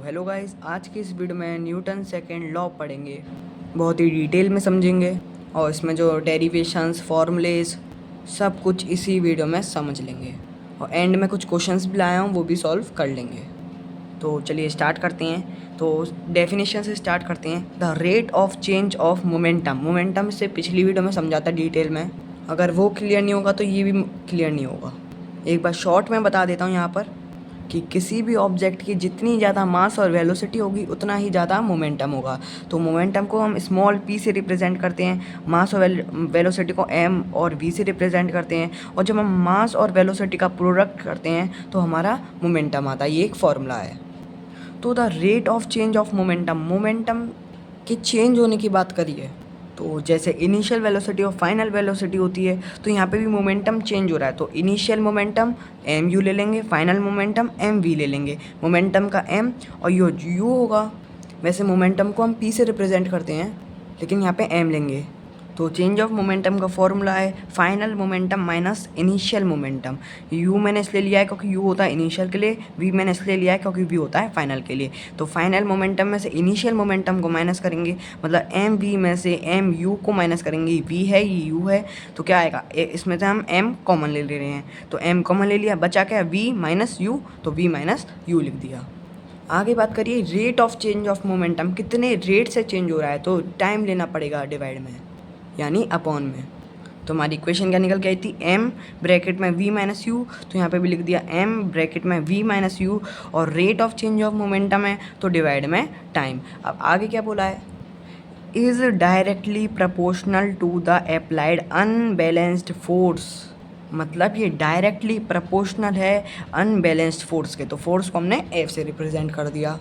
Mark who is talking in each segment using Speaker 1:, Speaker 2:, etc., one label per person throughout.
Speaker 1: Hello guys, आज की इस वीडियो में न्यूटन सेकंड लॉ पढ़ेंगे। बहुत ही डिटेल में समझेंगे और इसमें जो डेरिवेशंस फॉर्मूलेज सब कुछ इसी वीडियो में समझ लेंगे। और एंड में कुछ क्वेश्चंस भी लाया हूँ, वो भी सॉल्व कर लेंगे। तो चलिए स्टार्ट करते हैं। तो डेफिनेशन से स्टार्ट करते हैं। The rate of change of momentum. Momentum से पिछली वीडियो में समझाता डिटेल में, अगर वो क्लियर नहीं होगा तो ये भी क्लियर नहीं होगा। एक बार शॉर्ट में बता देता हूँ यहाँ पर कि किसी भी ऑब्जेक्ट की जितनी ज़्यादा मास और वेलोसिटी होगी उतना ही ज़्यादा मोमेंटम होगा। तो मोमेंटम को हम स्मॉल p से रिप्रेजेंट करते हैं, मास और वेलोसिटी को m और v से रिप्रेजेंट करते हैं, और जब हम मास और वेलोसिटी का प्रोडक्ट करते हैं तो हमारा मोमेंटम आता है। ये एक फॉर्मूला है। तो the rate of change of momentum, momentum के चेंज होने की बात करिए तो जैसे इनिशियल वेलोसिटी और फाइनल वेलोसिटी होती है, तो यहाँ पे भी मोमेंटम चेंज हो रहा है। तो इनिशियल मोमेंटम एम यू ले लेंगे, फाइनल मोमेंटम एम वी ले लेंगे। मोमेंटम का एम और यू होगा। वैसे मोमेंटम को हम पी से रिप्रेजेंट करते हैं, लेकिन यहाँ पे एम लेंगे। तो चेंज ऑफ मोमेंटम का फॉर्मूला है final momentum minus initial momentum. You मैंने इसलिए लिया है क्योंकि यू होता है इनिशियल के लिए, वी मैंने इसलिए लिया है क्योंकि वी होता है फाइनल के लिए। तो फाइनल मोमेंटम में से इनिशियल मोमेंटम को माइनस करेंगे, मतलब एम वी में से एम यू को माइनस करेंगे। वी है, ये यू है, तो क्या आएगा, इसमें से हम एम कॉमन ले रहे हैं, तो एम कॉमन ले लिया, बचा क्या वी माइनस यू, तो वी माइनस यू लिख दिया। आगे बात करिए rate of change of momentum, कितने रेट से चेंज हो रहा है, तो टाइम लेना पड़ेगा डिवाइड में, यानी अपॉन में। तो हमारी इक्वेशन क्या निकल के आई थी, m ब्रैकेट में v माइनस यू, तो यहाँ पे भी लिख दिया m ब्रैकेट में v माइनस यू, और rate of change of momentum है तो डिवाइड में टाइम। अब आगे क्या बोला है, is directly proportional to the applied unbalanced force. मतलब ये डायरेक्टली प्रपोर्शनल है अनबैलेंस्ड फोर्स के। तो फोर्स को हमने F से रिप्रेजेंट कर दिया।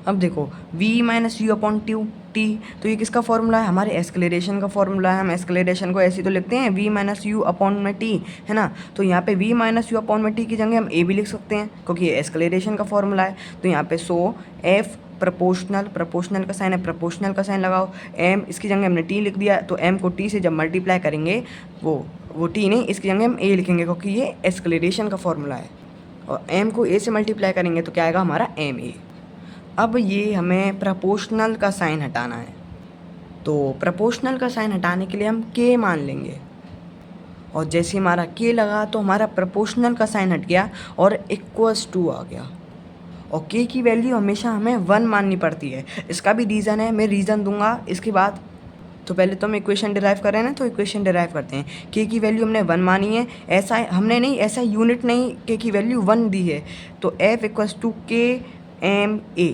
Speaker 1: अब देखो v minus you upon T, तो ये किसका फॉर्मूला है, हमारे एक्सलेरेशन का फॉर्मूला है। हम एक्सलेरेशन को ऐसे तो लिखते हैं v माइनस यू अपॉन में टी, है ना। तो यहाँ पे v माइनस यू अपॉन में टी की जगह हम a भी लिख सकते हैं क्योंकि ये एक्सलेरेशन का फॉर्मूला है। तो यहाँ पे सो f प्रोपोर्शनल, प्रोपोर्शनल का साइन है, प्रोपोर्शनल का साइन लगाओ, m इसकी जगह हमने t लिख दिया। तो m को t से जब मल्टीप्लाई करेंगे वो t नहीं, इसकी जगह हम a लिखेंगे क्योंकि ये एक्सलेरेशन का फॉर्मूला है। और m को a से मल्टीप्लाई करेंगे तो क्या आएगा हमारा ma। अब ये हमें प्रपोर्शनल का साइन हटाना है, तो प्रपोर्शनल का साइन हटाने के लिए हम k मान लेंगे, और जैसे हमारा k लगा तो हमारा प्रपोर्शनल का साइन हट गया और इक्वल्स टू आ गया। और k की वैल्यू हमेशा हमें 1 माननी पड़ती है। इसका भी रीज़न है, मैं रीज़न दूंगा इसके बाद। तो पहले तो हम इक्वेशन डिराइव कर रहे हैं ना, तो इक्वेशन डिराइव करते हैं। k की वैल्यू हमने 1 मानी है, ऐसा हमने नहीं, ऐसा यूनिट नहीं, k की वैल्यू 1 दी है। तो f equals to k M A,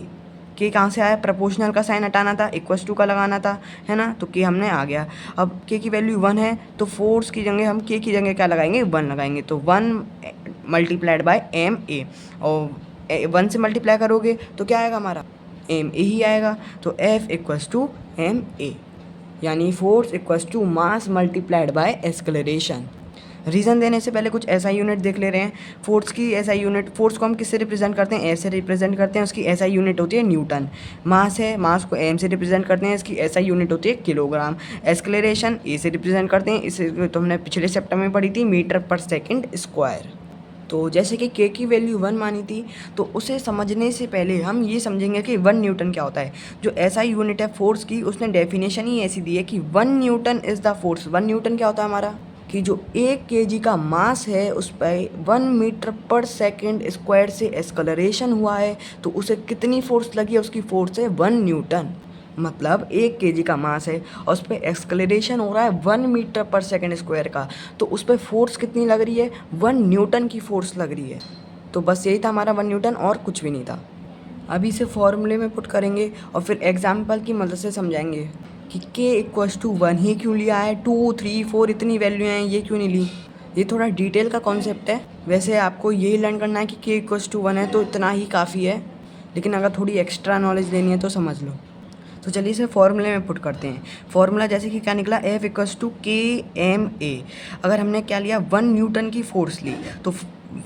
Speaker 1: K कहाँ से आया, प्रपोर्शनल का साइन हटाना था, इक्वल्स टू का लगाना था, है ना। तो के हमने आ गया। अब के की वैल्यू 1 है तो फोर्स की जगह हम के की जगह क्या लगाएंगे, 1 लगाएंगे। तो 1 मल्टीप्लाइड बाय एम ए, और 1 से मल्टीप्लाई करोगे तो क्या आएगा हमारा, एम ए ही आएगा। तो F equals to M A, यानी force equals to mass multiplied by acceleration. Reason देने से पहले कुछ ऐसा यूनिट देख ले रहे हैं। फोर्स की ऐसा यूनिट, फोर्स को हम किससे रिप्रेजेंट करते हैं, एफ से रिप्रेजेंट करते हैं, उसकी ऐसा यूनिट होती है न्यूटन। मास है, मास को एम से रिप्रेजेंट करते हैं, इसकी ऐसा यूनिट होती है किलोग्राम। एक्सलेरेशन ए से रिप्रेजेंट करते हैं, इसे तो हमने पिछले चैप्टर में पढ़ी थी, मीटर पर सेकेंड स्क्वायर। तो जैसे कि k की वैल्यू 1 मानी थी, तो उसे समझने से पहले हम ये समझेंगे कि 1 न्यूटन क्या होता है। जो ऐसा यूनिट है फोर्स की, उसने डेफिनेशन ही ऐसी दी है कि 1 Newton is the force. 1 Newton क्या होता है हमारा, कि जो 1 kg का मास है उस पर 1 मीटर पर सेकेंड स्क्वायर से एक्सलरेशन हुआ है, तो उसे कितनी फोर्स लगी है, उसकी फोर्स है 1 न्यूटन। मतलब 1 kg का मास है और उस पर एक्सलरेशन हो रहा है 1 मीटर पर सेकेंड स्क्वायर का, तो उस पर फोर्स कितनी लग रही है, 1 न्यूटन की फोर्स लग रही है। तो बस यही था हमारा 1 न्यूटन, और कुछ भी नहीं था। अभी इसे फॉर्मूले में पुट करेंगे और फिर एग्जाम्पल की मदद से समझाएंगे कि k इक्वल्स टू 1 ही क्यों लिया है, 2 3 4 इतनी वैल्यू हैं, ये क्यों नहीं ली। ये थोड़ा डिटेल का कॉन्सेप्ट है। वैसे आपको यही लर्न करना है कि k इक्वल्स टू 1 है तो इतना ही काफ़ी है, लेकिन अगर थोड़ी एक्स्ट्रा नॉलेज लेनी है तो समझ लो। तो चलिए इसे फॉर्मूले में पुट करते हैं। फॉर्मूला जैसे कि क्या निकला, F इक्वल्स टू के एम ए। अगर हमने क्या लिया, 1 न्यूटन की फोर्स ली, तो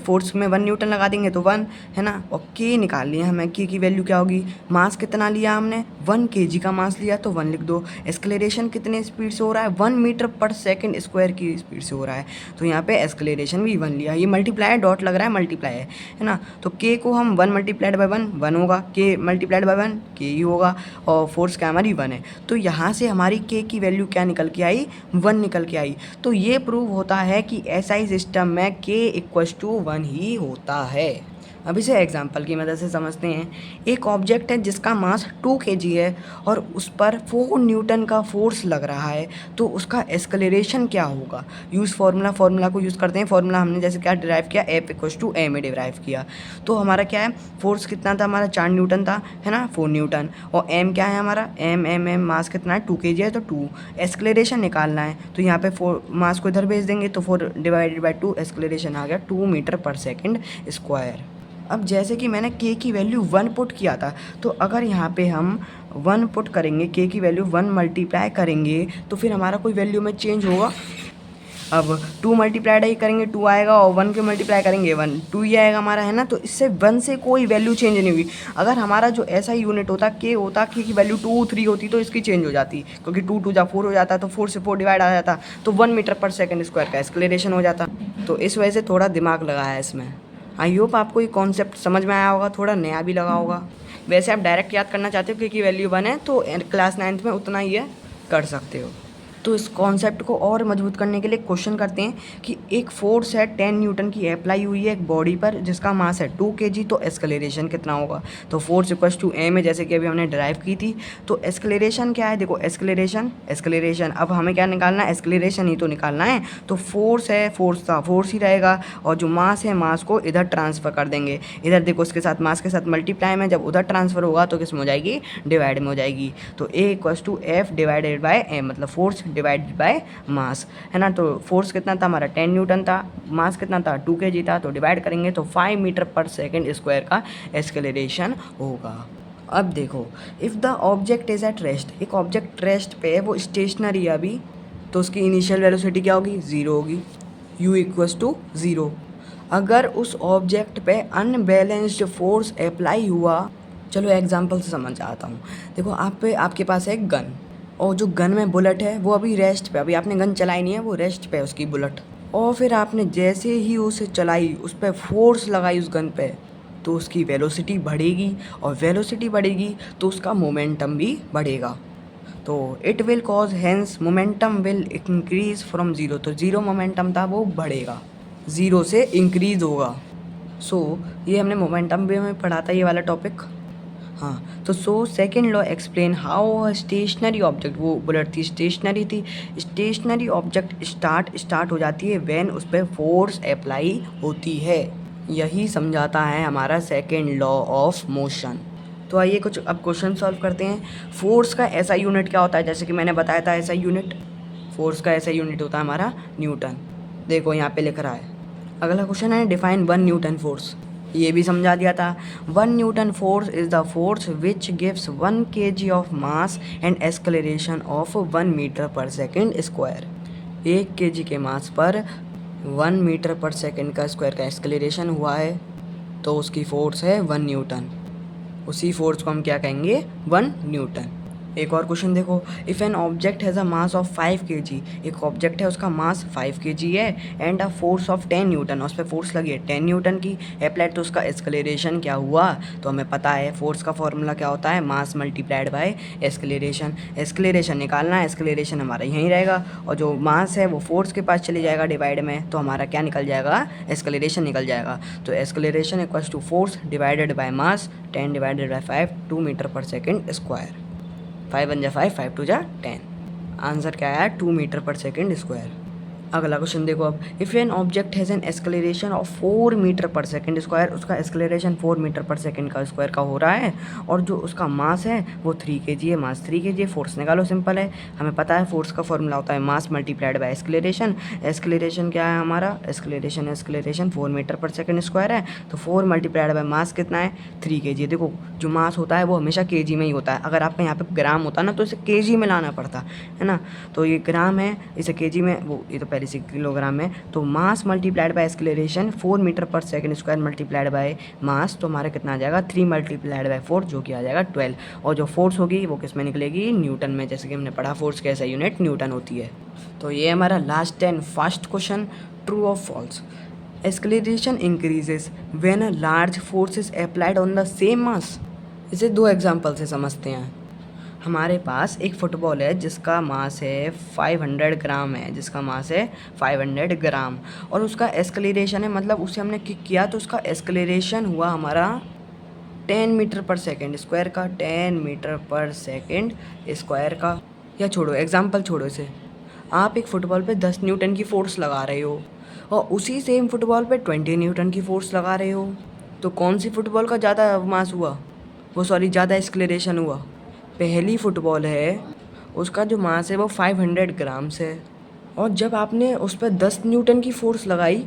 Speaker 1: फोर्स में 1 न्यूटन लगा देंगे तो 1, है ना। और के निकाल लिया हमें, के की वैल्यू क्या होगी, मास कितना लिया हमने 1 kg का मास लिया तो 1 लिख दो। एक्सेलरेशन कितने स्पीड से हो रहा है, 1 मीटर पर सेकेंड स्क्वायर की स्पीड से हो रहा है, तो यहाँ पे एक्सेलरेशन भी 1 लिया। ये मल्टीप्लाई डॉट लग रहा है, मल्टीप्लाई है ना। तो k को हम 1 मल्टीप्लाइड बाई 1 1 होगा, k मल्टीप्लाइड बाई 1 k ही होगा, और फोर्स क्या हमारी 1 है। तो यहाँ से हमारी k की वैल्यू क्या निकल के आई, 1 निकल के आई। तो ये प्रूव होता है कि SI सिस्टम में k इक्वल्स टू 1 ही होता है। अब इसे एग्जाम्पल की मदद से समझते हैं। एक ऑब्जेक्ट है जिसका मास 2 kg है और उस पर 4 न्यूटन का फोर्स लग रहा है, तो उसका एक्सेलरेशन क्या होगा। यूज़ फार्मूला को यूज़ करते हैं। फार्मूला हमने जैसे क्या डिराइव किया, F इक्वल्स टू ए में डिराइव किया। तो हमारा क्या है, फोर्स कितना था हमारा, 4 न्यूटन था, है ना, 4 न्यूटन। और M क्या है हमारा, M मास कितना है, 2 kg है, तो 2। एक्सेलरेशन निकालना है तो यहाँ पे 4 मास को इधर भेज देंगे, तो 4 डिवाइडेड बाई 2 एक्सेलरेशन आ गया 2 मीटर पर सेकेंड स्क्वायर। अब जैसे कि मैंने k की वैल्यू 1 पुट किया था, तो अगर यहाँ पे हम 1 पुट करेंगे, k की वैल्यू 1 मल्टीप्लाई करेंगे, तो फिर हमारा कोई वैल्यू में चेंज होगा। अब 2 मल्टीप्लाइड ही करेंगे 2 आएगा, और 1 के मल्टीप्लाई करेंगे 1 2 ही आएगा हमारा, है ना। तो इससे 1 से कोई वैल्यू चेंज नहीं हुई। अगर हमारा जो ऐसा यूनिट होता k होता, k की वैल्यू 2 3 होती तो इसकी चेंज हो जाती, क्योंकि 2 2 जा 4 हो जाता, तो 4 से 4 डिवाइड आ जाता, तो 1 मीटर पर सेकेंड स्क्वायर का एक्सेलरेशन हो जाता। तो इस वजह से थोड़ा दिमाग लगाया है इसमें। आई होप आपको ये कॉन्सेप्ट समझ में आया होगा, थोड़ा नया भी लगा होगा। वैसे आप डायरेक्ट याद करना चाहते हो क्योंकि वैल्यू 1 है, तो क्लास 9th में उतना ही है, कर सकते हो। तो इस कॉन्सेप्ट को और मजबूत करने के लिए क्वेश्चन करते हैं कि एक फोर्स है 10 न्यूटन की अप्लाई हुई है एक बॉडी पर जिसका मास है 2 kg, तो एक्सेलरेशन कितना होगा। तो फोर्स इक्वल्स टू m है, जैसे कि अभी हमने ड्राइव की थी। तो एक्सेलरेशन क्या है, देखो एक्सेलरेशन अब हमें क्या निकालना है, एक्सेलरेशन ही तो निकालना है। तो फोर्स है, फोर्स था फोर्स ही रहेगा, और जो मास है मास को इधर ट्रांसफ़र कर देंगे। इधर देखो उसके साथ मास के साथ मल्टीप्लाई में, जब उधर ट्रांसफ़र होगा तो किस में हो जाएगी, डिवाइड में हो जाएगी। तो a equals to F divided by m, मतलब फोर्स डिवाइडेड बाय मास, है ना। तो फोर्स कितना था हमारा 10 न्यूटन था, मास कितना था 2 kg था, तो डिवाइड करेंगे तो 5 मीटर पर सेकेंड स्क्वायर का एक्सेलरेशन होगा। अब देखो, if the object is at rest, एक ऑब्जेक्ट रेस्ट पे है, वो स्टेशनरी है अभी, तो उसकी इनिशियल वेलोसिटी क्या होगी, 0 होगी, u इक्वल्स टू 0। अगर उस ऑब्जेक्ट पे अनबैलेंस्ड फोर्स अप्लाई हुआ, चलो एग्जांपल से समझ आता हूँ। देखो आपके पास है एक गन, और जो गन में बुलेट है वो अभी रेस्ट पे, अभी आपने गन चलाई नहीं है, वो रेस्ट पे है उसकी बुलेट। और फिर आपने जैसे ही उसे चलाई, उस पर फोर्स लगाई उस गन पे, तो उसकी वेलोसिटी बढ़ेगी, और वेलोसिटी बढ़ेगी तो उसका मोमेंटम भी बढ़ेगा। तो it will cause hence momentum will increase from 0, तो 0 मोमेंटम था वो बढ़ेगा, 0 से इंक्रीज होगा। ये हमने मोमेंटम भी में पढ़ा था ये वाला टॉपिक। हाँ, तो second law explain how stationary object, वो बुलेट थी स्टेशनरी थी, स्टेशनरी ऑब्जेक्ट स्टार्ट हो जाती है व्हेन उस पर फोर्स अप्लाई होती है। यही समझाता है हमारा सेकेंड लॉ ऑफ मोशन। तो आइए कुछ अब क्वेश्चन सॉल्व करते हैं। फोर्स का ऐसा यूनिट क्या होता है, जैसे कि मैंने बताया था ऐसा यूनिट, फोर्स का ऐसा यूनिट होता है हमारा न्यूटन। देखो यहाँ पे लिख रहा है। अगला क्वेश्चन है डिफाइन 1 न्यूटन फोर्स, ये भी समझा दिया था। 1 newton force is the force which gives 1 kg of mass and acceleration of 1 metre per second square. 1 kg के मास पर 1 मीटर पर सेकेंड का स्क्वायर का एक्सेलरेशन हुआ है, तो उसकी फोर्स है 1 न्यूटन। उसी फोर्स को हम क्या कहेंगे, 1 न्यूटन। एक और क्वेश्चन देखो, if an object has a mass of 5 kg, एक ऑब्जेक्ट है उसका मास 5 kg है, and a force of 10 Newton, उस पर फोर्स लगी है 10 न्यूटन की अप्लाइड, तो उसका एक्सेलरेशन क्या हुआ। तो हमें पता है फोर्स का फॉर्मूला क्या होता है, मास मल्टीप्लाइड बाय एक्सेलरेशन। एक्सेलरेशन निकालना है, एक्सेलरेशन हमारा यहीं रहेगा, और जो मास है वो फोर्स के पास चले जाएगा डिवाइड में, तो हमारा क्या निकल जाएगा, एक्सेलरेशन निकल जाएगा। तो acceleration equals to force divided by mass, 10 divided by 5 2 metre per second square. 5 1 जा 5 5 2 जा 10, आंसर क्या आया, 2 मीटर पर सेकेंड स्क्वायर। अगला क्वेश्चन देखो, अब if an object has an acceleration of 4 metre per second square, उसका एक्सेलरेशन 4 मीटर पर सेकेंड का square का हो रहा है, और जो उसका मास है वो 3 kg है, मास 3 kg है। फोर्स निकालो, सिंपल है, हमें पता है फोर्स का फॉर्मूला होता है मास मल्टीप्लाइड बाय एक्सेलरेशन। एक्सेलरेशन क्या है हमारा, acceleration 4 metre per second square है, तो 4 मल्टीप्लाइड बाय मास कितना है, 3 kg। देखो जो मास होता है वो हमेशा केजी में ही होता है। अगर आपका यहाँ पे ग्राम होता ना तो इसे केजी में लाना पड़ता है ना। तो ये ग्राम है, इसे केजी में, वो ये तो पहले से किलोग्राम है। तो mass multiplied by acceleration 4 metre per second square multiplied by mass, तो हमारा कितना आ जाएगा 3 मल्टीप्लाइड बाय 4 जो कि आ जाएगा 12। और जो फोर्स होगी वो किस में निकलेगी, न्यूटन में। जैसे कि हमने पढ़ा फोर्स की ऐसा यूनिट न्यूटन होती है। तो ये हमारा last and first question, true और false. Acceleration increases when a large force is applied on the same mass। इसे दो एग्जाम्पल से समझते हैं। हमारे पास एक फुटबॉल है जिसका मास है 500 ग्राम है, जिसका मास है 500 ग्राम, और उसका एस्केलेरेशन है, मतलब उसे हमने किक किया तो उसका एस्केलेरेशन हुआ हमारा 10 मीटर पर सेकेंड स्क्वायर का, 10 मीटर पर सेकेंड स्क्वायर का। या छोड़ो एग्जाम्पल, छोड़ो इसे। आप एक फ़ुटबॉल पे 10 न्यूटन की फ़ोर्स लगा रहे हो और उसी सेम फुटबॉल पे 20 न्यूटन की फ़ोर्स लगा रहे हो, तो कौन सी फुटबॉल का ज़्यादा मास हुआ, वो सॉरी ज़्यादा एक्सेलरेशन हुआ? पहली फुटबॉल है उसका जो मास है वो 500 ग्राम्स है, और जब आपने उस पर 10 न्यूटन की फ़ोर्स लगाई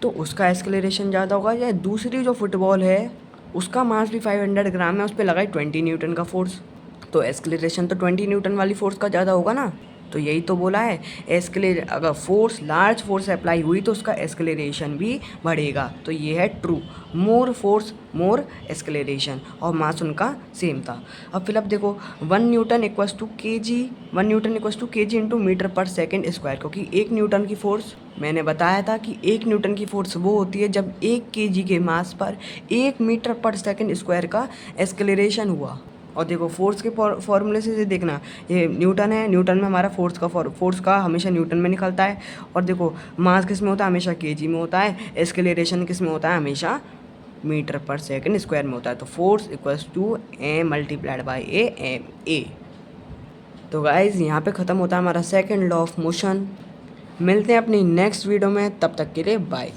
Speaker 1: तो उसका एक्सेलरेशन ज़्यादा होगा। या दूसरी जो फुटबॉल है उसका मास भी 500 ग्राम है, उस पर लगाई 20 न्यूटन का फोर्स, तो एक्सेलरेशन तो 20 न्यूटन वाली फोर्स का ज़्यादा होगा ना। तो यही तो बोला है, अगर फोर्स लार्ज फोर्स अप्लाई हुई तो उसका एक्सेलरेशन भी बढ़ेगा। तो ये है ट्रू, मोर फोर्स मोर एक्सेलरेशन, और मास उनका सेम था। अब फिर अब देखो 1 न्यूटन इक्वल्स टू के जी, 1 न्यूटन इक्वल्स टू के जी into metre per second square, क्योंकि 1 न्यूटन की फोर्स, मैंने बताया था कि 1 न्यूटन की फोर्स वो होती है जब 1 केजी के मास पर 1 मीटर पर सेकेंड स्क्वायर का एक्सेलरेशन हुआ। और देखो फोर्स के फॉर्मूले से देखना, ये न्यूटन है, न्यूटन में हमारा फोर्स का हमेशा न्यूटन में निकलता है। और देखो मास किस में होता है, हमेशा केजी में होता है। एक्सेलरेशन किस में होता है, हमेशा मीटर पर सेकंड स्क्वायर में होता है। तो force equals to A multiplied by A M A. तो गाइज यहाँ पे ख़त्म होता है हमारा सेकंड लॉ ऑफ मोशन। मिलते हैं अपनी नेक्स्ट वीडियो में, तब तक के लिए बाय।